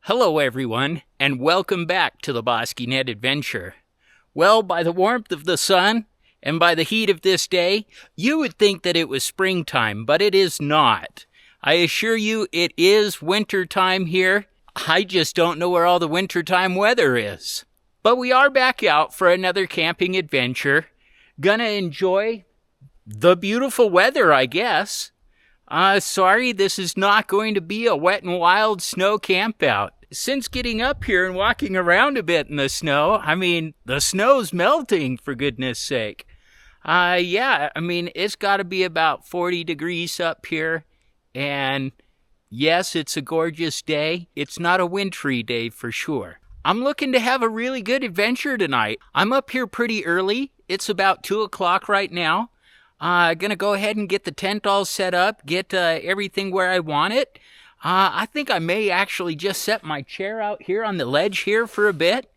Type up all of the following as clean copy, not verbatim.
Hello everyone, and welcome back to the BosqueeNet adventure. Well, by the warmth of the sun, and by the heat of this day, you would think that it was springtime, but it is not. I assure you it is winter time here. I just don't know where all the wintertime weather is. But we are back out for another camping adventure. Gonna enjoy the beautiful weather, I guess. Sorry, this is not going to be a wet and wild snow campout. Since getting up here and walking around a bit in the snow, the snow's melting, for goodness sake. It's got to be about 40 degrees up here. And yes, it's a gorgeous day. It's not a wintry day for sure. I'm looking to have a really good adventure tonight. I'm up here pretty early. It's about 2 o'clock right now. Gonna go ahead and get the tent all set up, get everything where I want it. I think I may actually just set my chair out here on the ledge here for a bit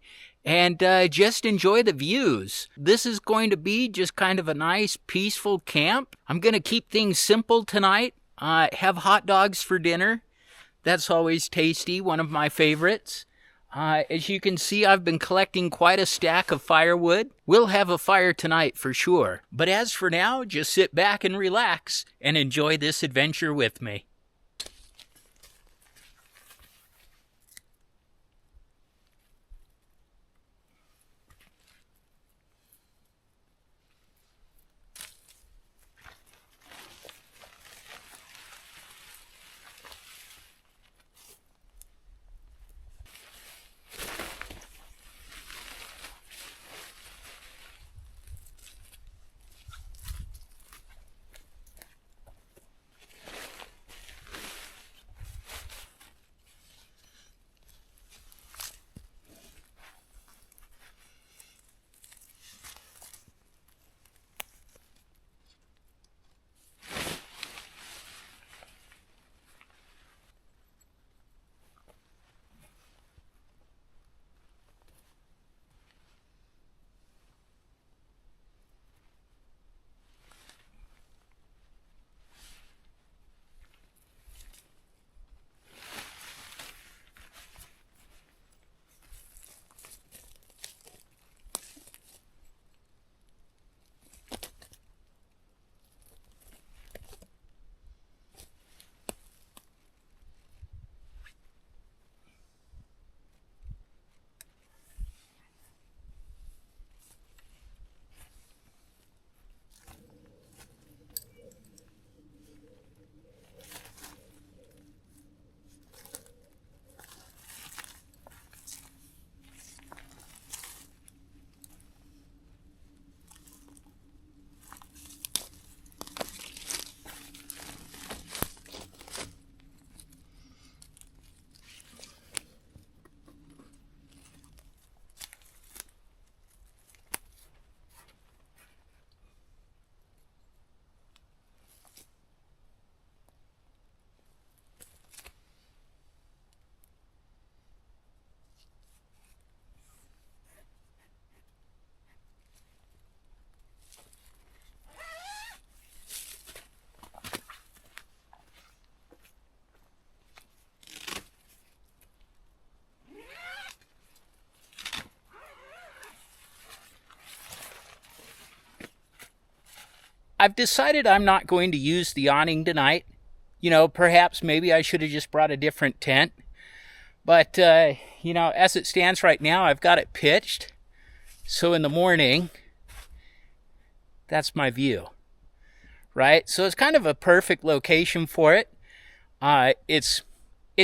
and just enjoy the views. This is going to be just kind of a nice, peaceful camp. I'm gonna keep things simple tonight. Have hot dogs for dinner. That's always tasty, one of my favorites. As you can see, I've been collecting quite a stack of firewood. We'll have a fire tonight for sure. But as for now, just sit back and relax and enjoy this adventure with me. I've decided I'm not going to use the awning tonight. Perhaps maybe I should have just brought a different tent. But, as it stands right now, I've got it pitched. So in the morning, that's my view, right? So it's kind of a perfect location for it. It's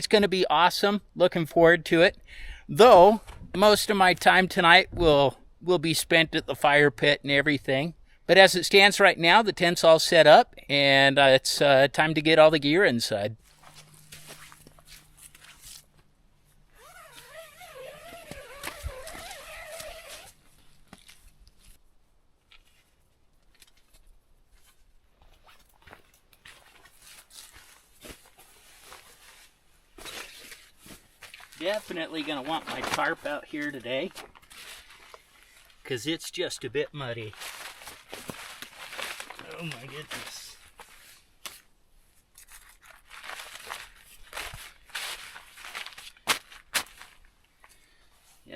going to be awesome. Looking forward to it. Though, most of my time tonight will be spent at the fire pit and everything. But as it stands right now, the tent's all set up, and it's time to get all the gear inside. Definitely going to want my tarp out here today, because it's just a bit muddy. Oh my goodness.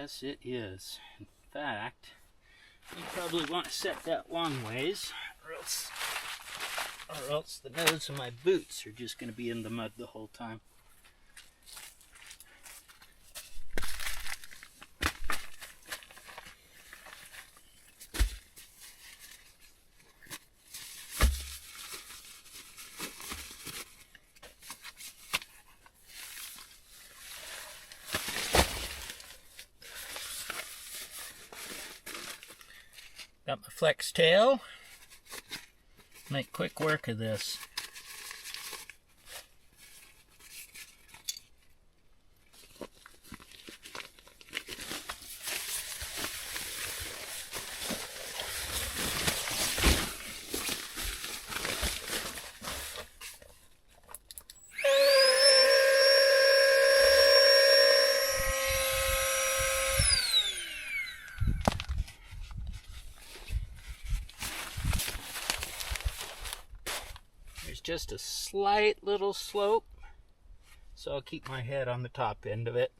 Yes, it is. In fact, you probably want to set that long ways, or else the nose of my boots are just going to be in the mud the whole time. Got my flex tail. Make quick work of this. Just a slight little slope, so I'll keep my head on the top end of it.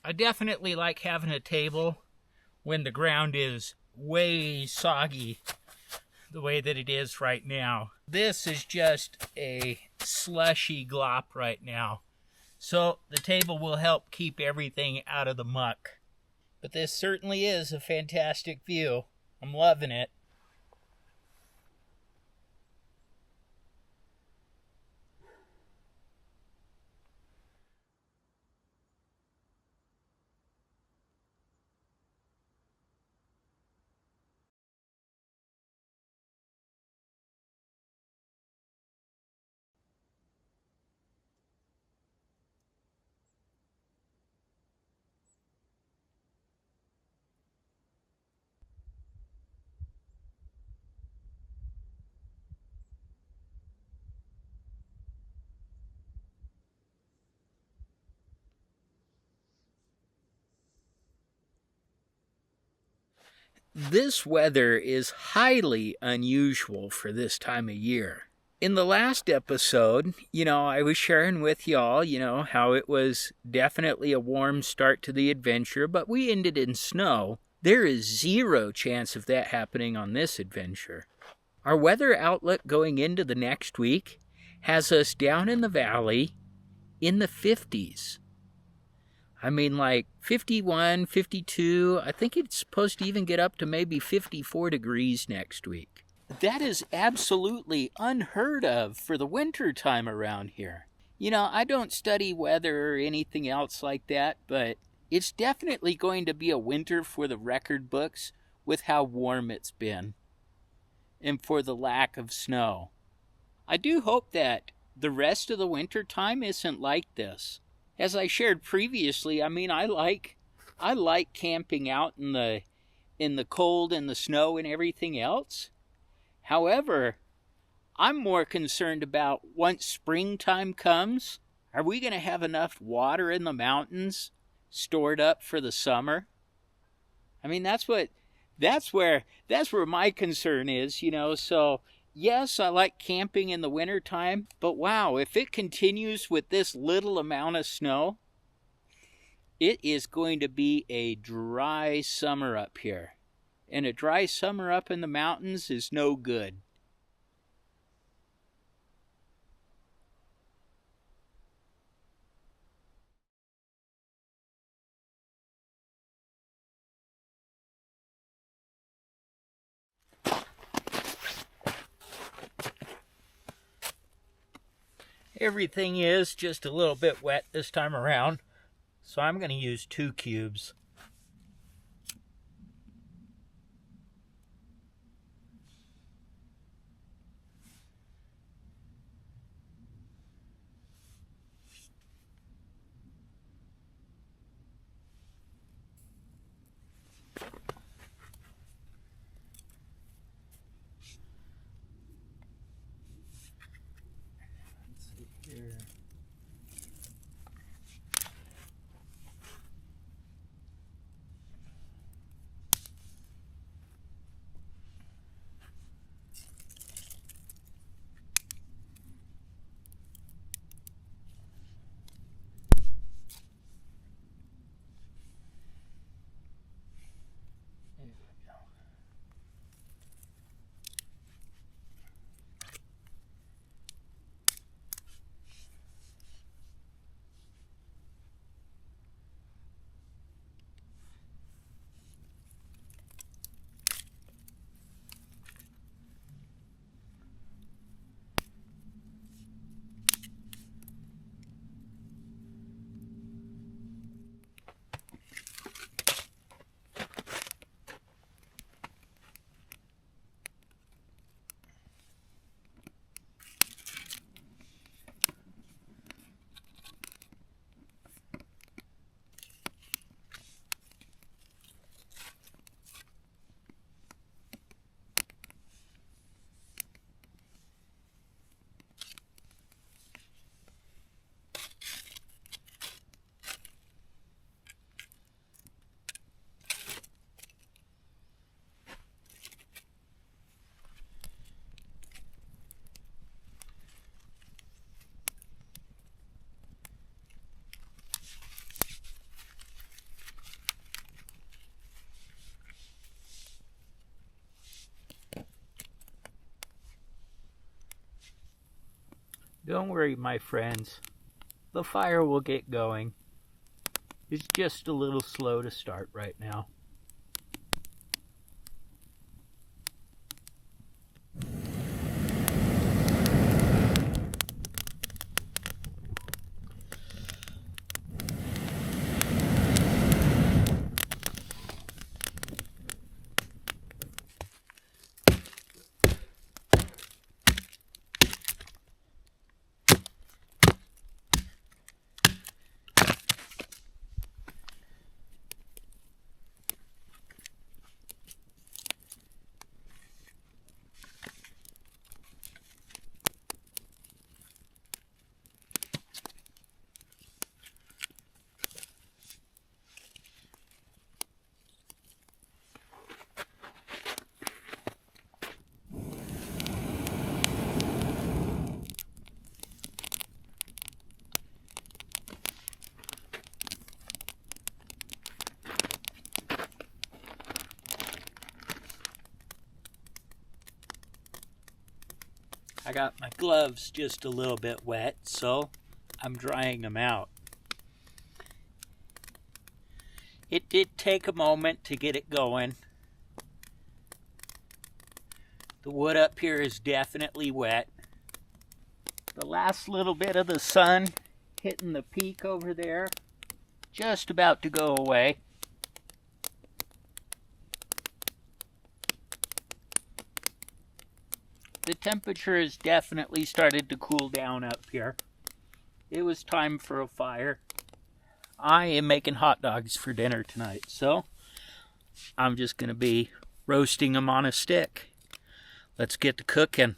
I definitely like having a table when the ground is way soggy the way that it is right now. This is just a slushy glop right now. So the table will help keep everything out of the muck. But this certainly is a fantastic view. I'm loving it. This weather is highly unusual for this time of year. In the last episode, I was sharing with y'all, how it was definitely a warm start to the adventure, but we ended in snow. There is zero chance of that happening on this adventure. Our weather outlook going into the next week has us down in the valley in the 50s. I mean, like 51, 52. I think it's supposed to even get up to maybe 54 degrees next week. That is absolutely unheard of for the winter time around here. I don't study weather or anything else like that, but it's definitely going to be a winter for the record books with how warm it's been and for the lack of snow. I do hope that the rest of the winter time isn't like this. As I shared previously, I like camping out in the cold and the snow and everything else. However, I'm more concerned about once springtime comes, are we going to have enough water in the mountains stored up for the summer? That's where my concern is, so yes, I like camping in the wintertime, but wow, if it continues with this little amount of snow, it is going to be a dry summer up here. And a dry summer up in the mountains is no good. Everything is just a little bit wet this time around, so I'm going to use 2 cubes. Don't worry, my friends. The fire will get going. It's just a little slow to start right now. I got my gloves just a little bit wet, so I'm drying them out. It did take a moment to get it going. The wood up here is definitely wet. The last little bit of the sun hitting the peak over there, just about to go away. The temperature has definitely started to cool down up here. It was time for a fire. I am making hot dogs for dinner tonight, so I'm just going to be roasting them on a stick. Let's get to cooking.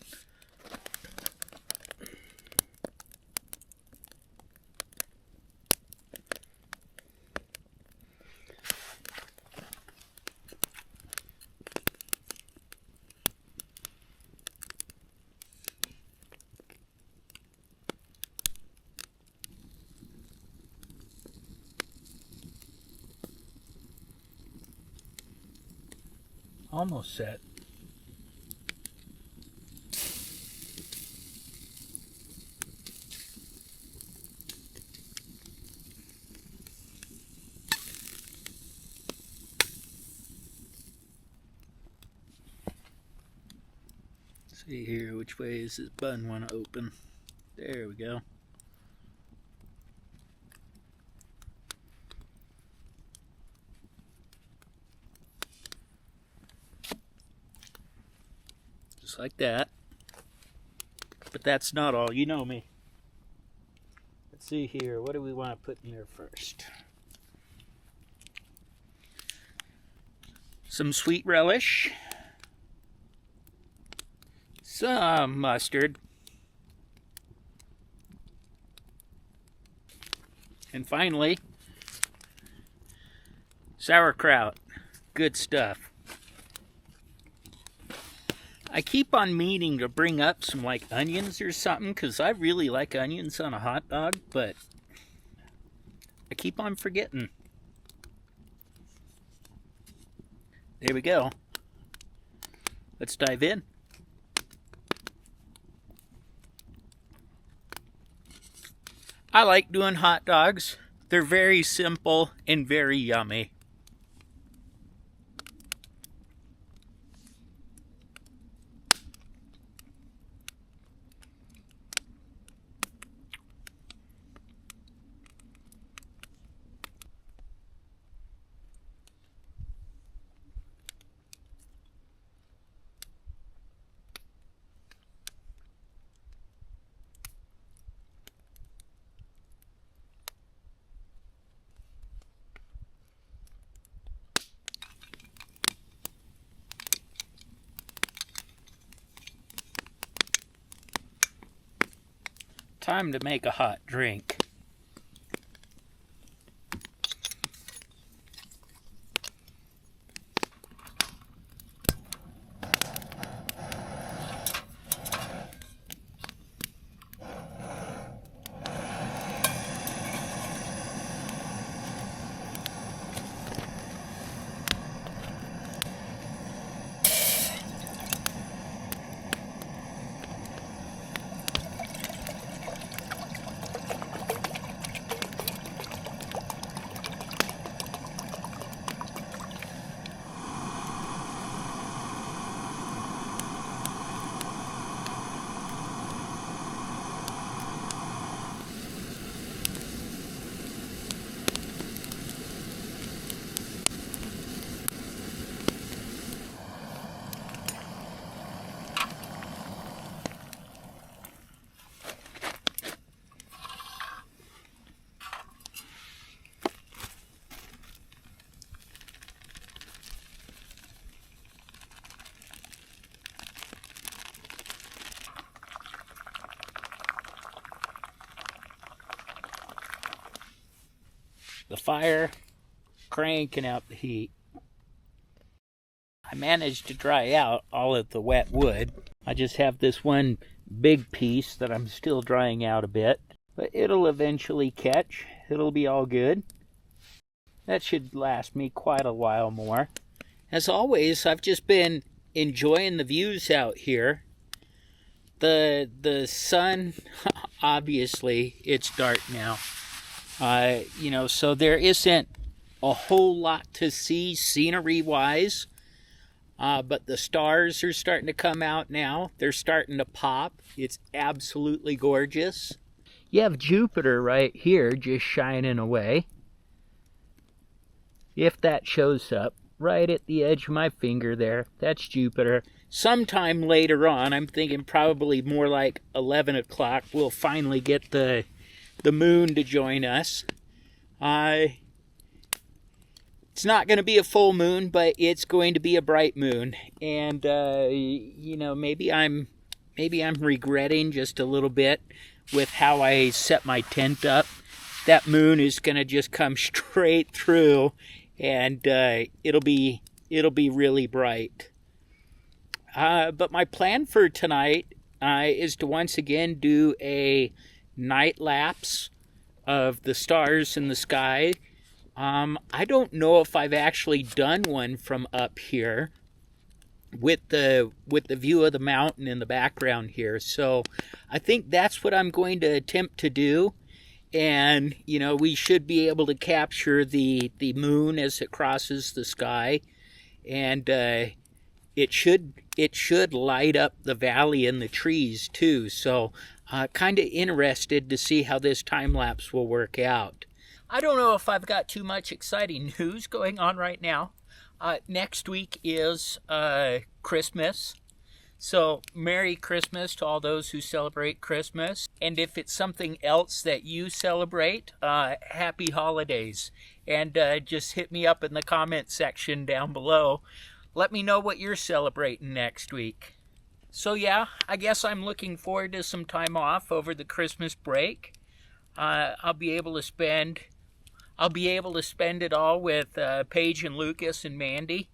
Almost set. See here, which way is this button want to open? There we go. Just like that. But that's not all. You know me. Let's see here. What do we want to put in there first? Some sweet relish. Some mustard. And finally, sauerkraut. Good stuff. I keep on meaning to bring up some like onions or something because I really like onions on a hot dog, but I keep on forgetting. There we go. Let's dive in. I like doing hot dogs. They're very simple and very yummy. Time to make a hot drink. The fire cranking out the heat. I managed to dry out all of the wet wood. I just have this one big piece that I'm still drying out a bit, but it'll eventually catch. It'll be all good. That should last me quite a while more. As always, I've just been enjoying the views out here. The sun, obviously, it's dark now. So there isn't a whole lot to see scenery-wise. But the stars are starting to come out now. They're starting to pop. It's absolutely gorgeous. You have Jupiter right here just shining away. If that shows up right at the edge of my finger there, that's Jupiter. Sometime later on, I'm thinking probably more like 11 o'clock, we'll finally get the moon to join us. It's not going to be a full moon, but it's going to be a bright moon. And, maybe I'm regretting just a little bit with how I set my tent up. That moon is going to just come straight through, and it'll be really bright. But my plan for tonight is to once again do a night lapse of the stars in the sky. I don't know if I've actually done one from up here with the view of the mountain in the background here. So I think that's what I'm going to attempt to do. And, we should be able to capture the moon as it crosses the sky. And it should light up the valley and the trees too. So kind of interested to see how this time lapse will work out. I don't know if I've got too much exciting news going on right now. Next week is Christmas. So Merry Christmas to all those who celebrate Christmas. And if it's something else that you celebrate, happy holidays. And just hit me up in the comment section down below. Let me know what you're celebrating next week. So yeah, I guess I'm looking forward to some time off over the Christmas break. I'll be able to spend it all with Paige and Lucas and Mandy.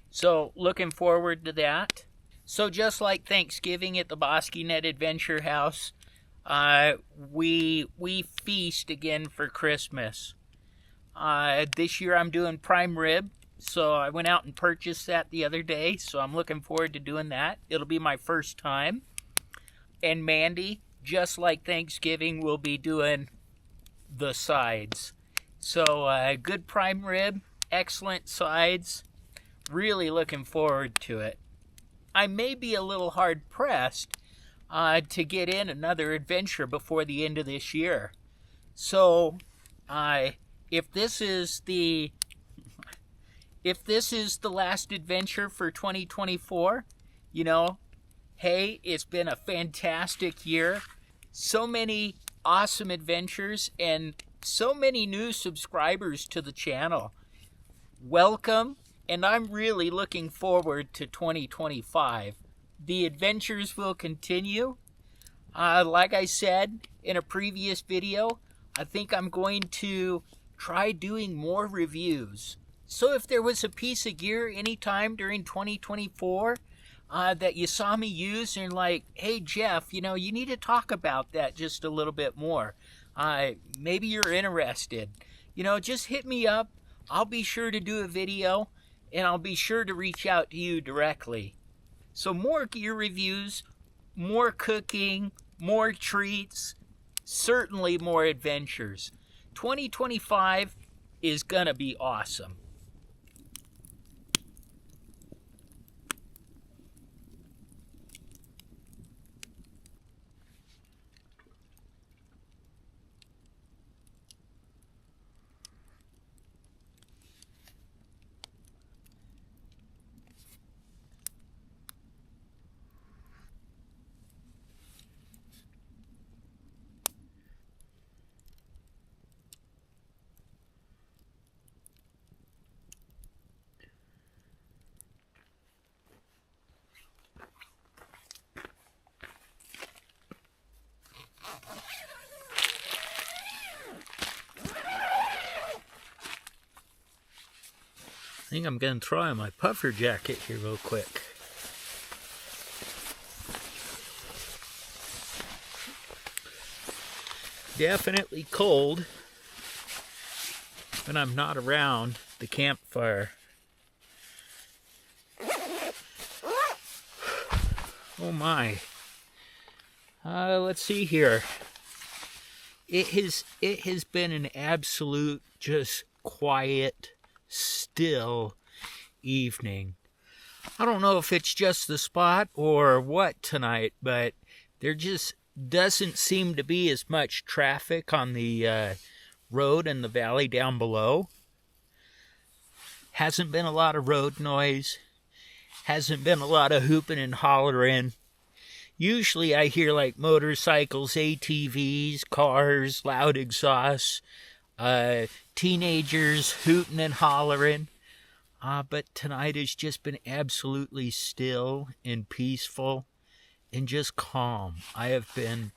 So looking forward to that. So just like Thanksgiving at the BosqueeNet Adventure House, we feast again for Christmas. This year I'm doing prime rib, so I went out and purchased that the other day, so I'm looking forward to doing that. It'll be my first time. And Mandy, just like Thanksgiving, will be doing the sides. So good prime rib, excellent sides. Really looking forward to it. I may be a little hard pressed to get in another adventure before the end of this year. So if this is the last adventure for 2024, hey, it's been a fantastic year. So many awesome adventures and so many new subscribers to the channel. Welcome, and I'm really looking forward to 2025. The adventures will continue. Like I said in a previous video, I think I'm going to try doing more reviews. So if there was a piece of gear anytime during 2024 that you saw me use and like, hey Jeff, you need to talk about that just a little bit more. Maybe you're interested. Just hit me up. I'll be sure to do a video, and I'll be sure to reach out to you directly. So more gear reviews, more cooking, more treats, certainly more adventures. 2025 is gonna be awesome. I think I'm going to throw on my puffer jacket here real quick. Definitely cold when I'm not around the campfire. Oh my. Let's see here. It has been an absolute, just quiet, still evening. I don't know if it's just the spot or what tonight, but there just doesn't seem to be as much traffic on the road in the valley down below. Hasn't been a lot of road noise. Hasn't been a lot of hooping and hollering. Usually I hear like motorcycles, ATVs, cars, loud exhausts, teenagers hooting and hollering. But tonight has just been absolutely still and peaceful and just calm. I have been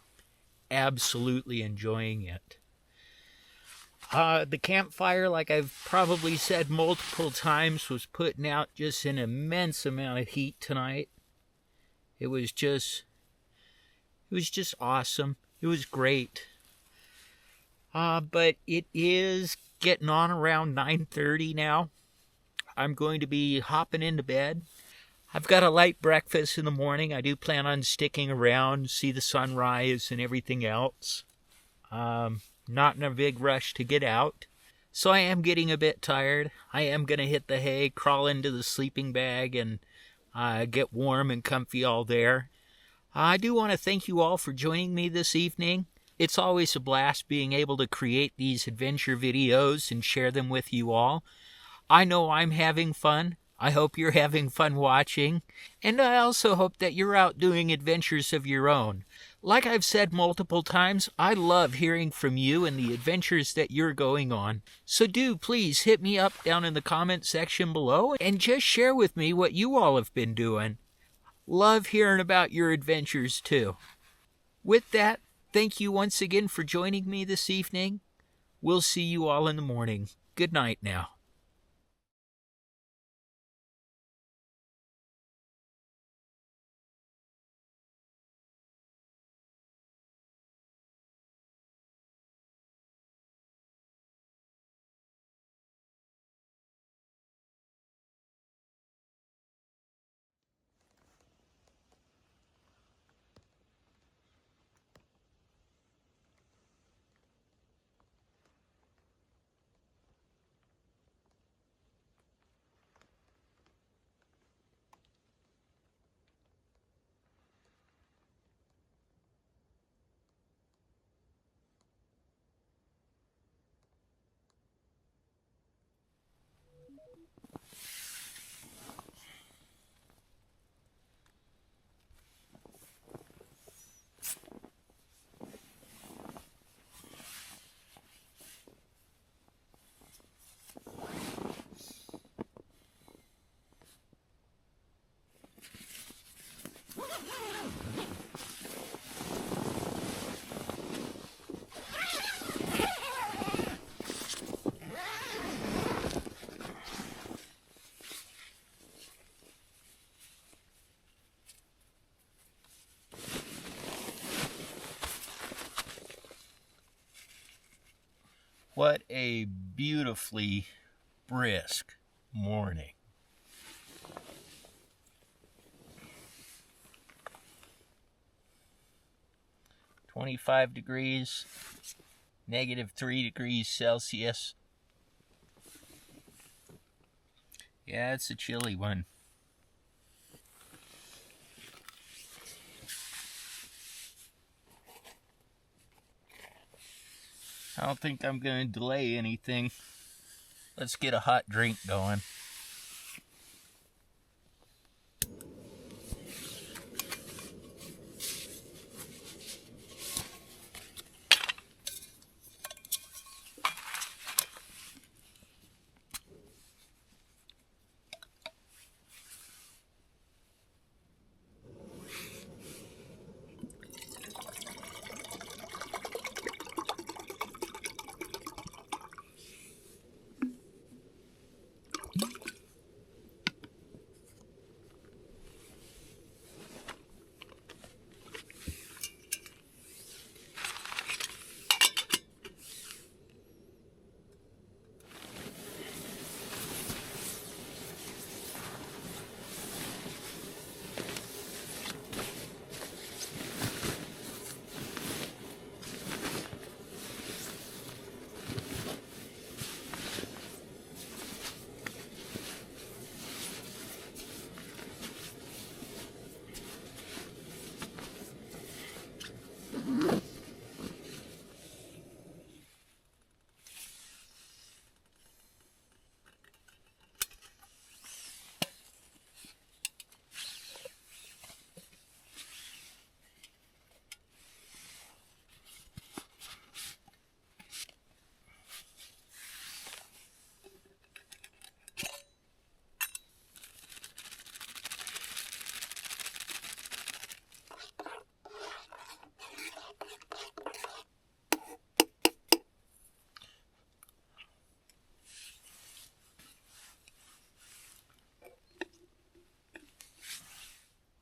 absolutely enjoying it. The campfire, like I've probably said multiple times, was putting out just an immense amount of heat tonight. It was just awesome. It was great. But it is getting on around 9:30 now. I'm going to be hopping into bed. I've got a light breakfast in the morning. I do plan on sticking around, see the sunrise and everything else. Not in a big rush to get out. So I am getting a bit tired. I am going to hit the hay, crawl into the sleeping bag, and get warm and comfy all there. I do want to thank you all for joining me this evening. It's always a blast being able to create these adventure videos and share them with you all. I know I'm having fun. I hope you're having fun watching. And I also hope that you're out doing adventures of your own. Like I've said multiple times, I love hearing from you and the adventures that you're going on. So do please hit me up down in the comment section below and just share with me what you all have been doing. Love hearing about your adventures too. With that, thank you once again for joining me this evening. We'll see you all in the morning. Good night now. What a beautifully brisk morning. -25 degrees, -3 degrees Celsius. Yeah, it's a chilly one. I don't think I'm going to delay anything. Let's get a hot drink going.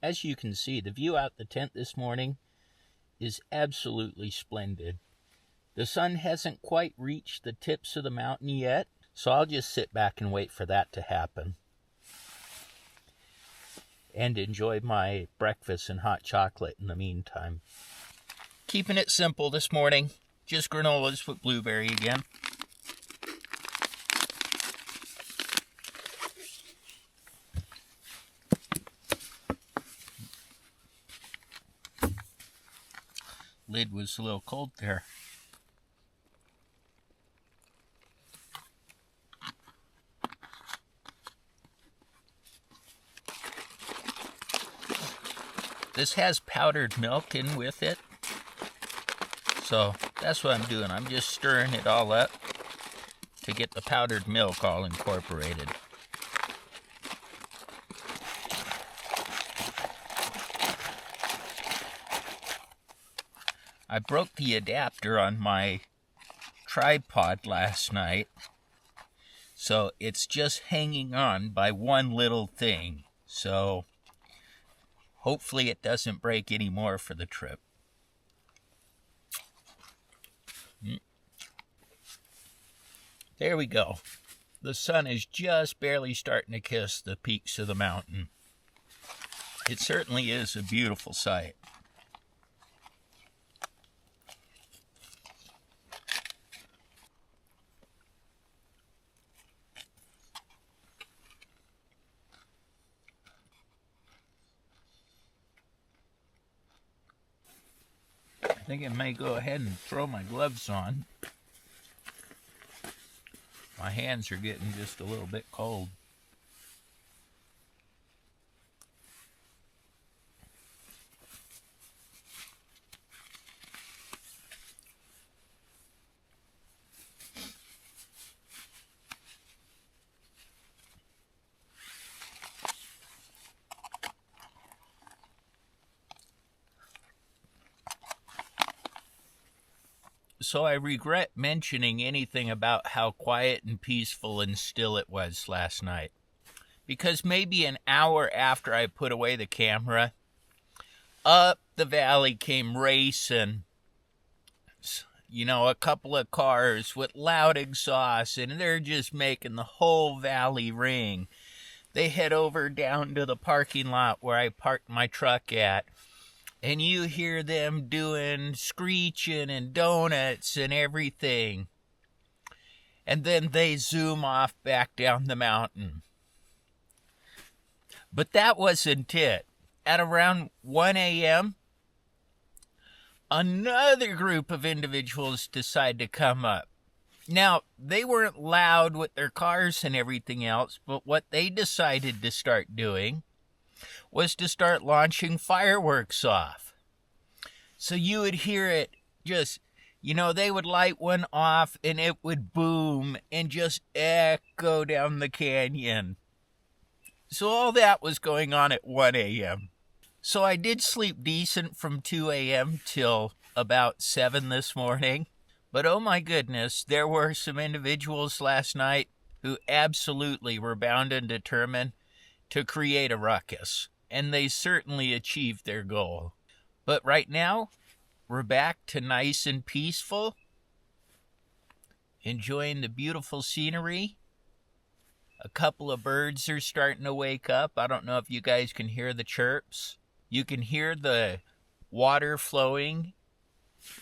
As you can see, the view out the tent this morning is absolutely splendid. The sun hasn't quite reached the tips of the mountain yet, so I'll just sit back and wait for that to happen and enjoy my breakfast and hot chocolate in the meantime. Keeping it simple this morning, just granolas with blueberry again. Lid was a little cold there. This has powdered milk in with it, so that's what I'm doing. I'm just stirring it all up to get the powdered milk all incorporated. I broke the adapter on my tripod last night, so it's just hanging on by one little thing. So hopefully it doesn't break any more for the trip. There we go. The sun is just barely starting to kiss the peaks of the mountain. It certainly is a beautiful sight. I think I may go ahead and throw my gloves on. My hands are getting just a little bit cold. So I regret mentioning anything about how quiet and peaceful and still it was last night. Because maybe an hour after I put away the camera, up the valley came racing, a couple of cars with loud exhaust, and they're just making the whole valley ring. They head over down to the parking lot where I parked my truck at. And you hear them doing screeching and donuts and everything. And then they zoom off back down the mountain. But that wasn't it. At around 1 a.m., another group of individuals decided to come up. Now, they weren't loud with their cars and everything else, but what they decided to start doing was to start launching fireworks off. So you would hear it just, they would light one off and it would boom and just echo down the canyon. So all that was going on at 1 a.m. So I did sleep decent from 2 a.m. till about 7 this morning. But oh my goodness, there were some individuals last night who absolutely were bound and determined to create a ruckus. And they certainly achieved their goal. But right now, we're back to nice and peaceful, enjoying the beautiful scenery. A couple of birds are starting to wake up. I don't know if you guys can hear the chirps. You can hear the water flowing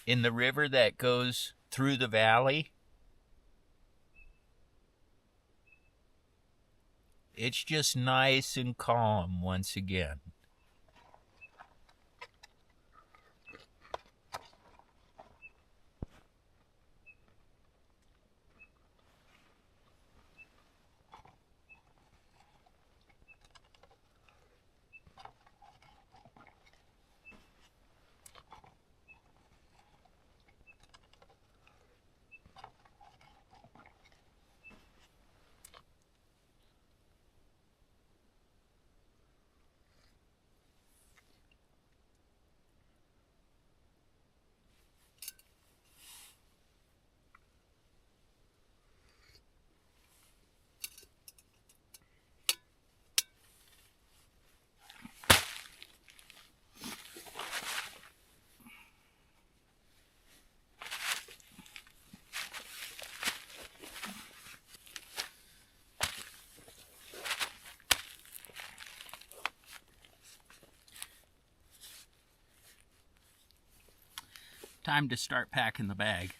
in the river that goes through the valley. It's just nice and calm once again. time to start packing the bag.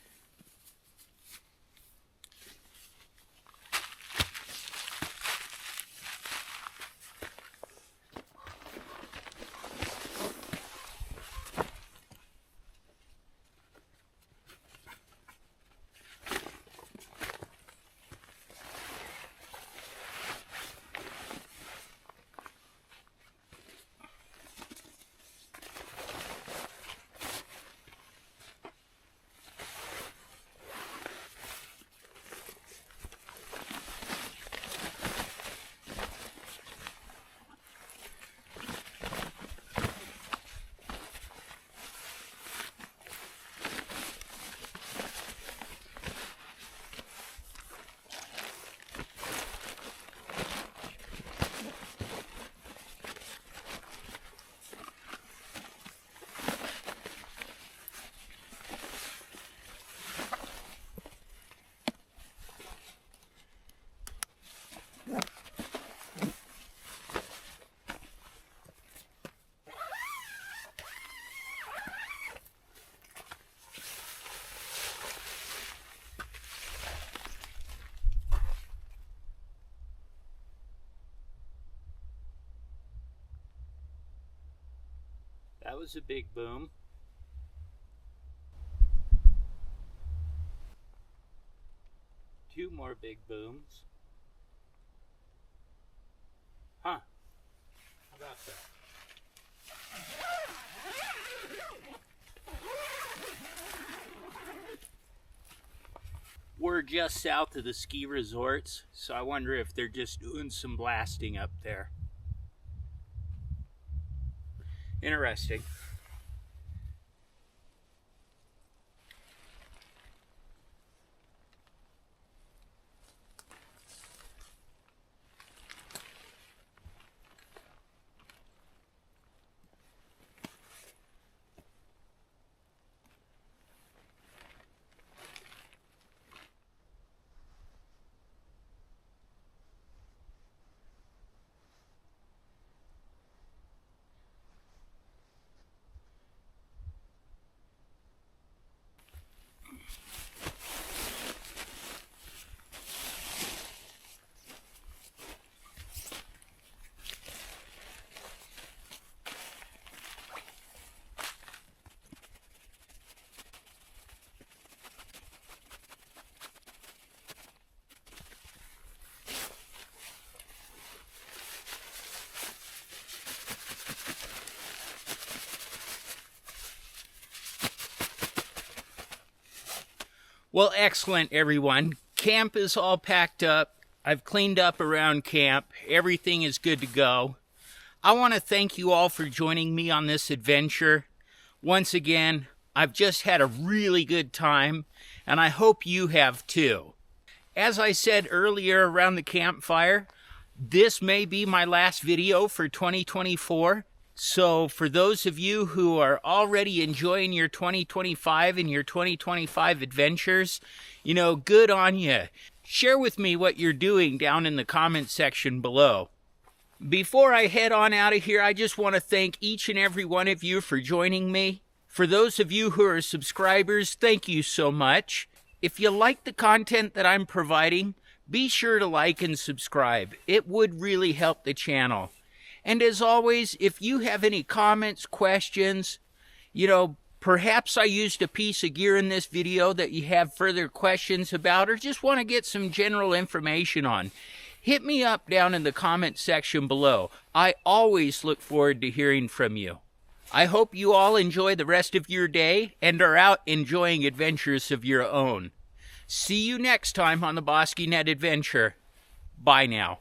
That was a big boom. Two more big booms. Huh. How about that? We're just south of the ski resorts, so I wonder if they're just doing some blasting up there. Interesting. Well, excellent, everyone. Camp is all packed up. I've cleaned up around camp. Everything is good to go. I want to thank you all for joining me on this adventure. Once again, I've just had a really good time, and I hope you have too. As I said earlier around the campfire, this may be my last video for 2024. So for those of you who are already enjoying your 2025 and your 2025 adventures, good on you. Share with me what you're doing down in the comment section below. Before I head on out of here, I just want to thank each and every one of you for joining me. For those of you who are subscribers, thank you so much. If you like the content that I'm providing, be sure to like and subscribe. It would really help the channel. And as always, if you have any comments, questions, perhaps I used a piece of gear in this video that you have further questions about or just want to get some general information on, hit me up down in the comment section below. I always look forward to hearing from you. I hope you all enjoy the rest of your day and are out enjoying adventures of your own. See you next time on the BosqueeNet Adventure. Bye now.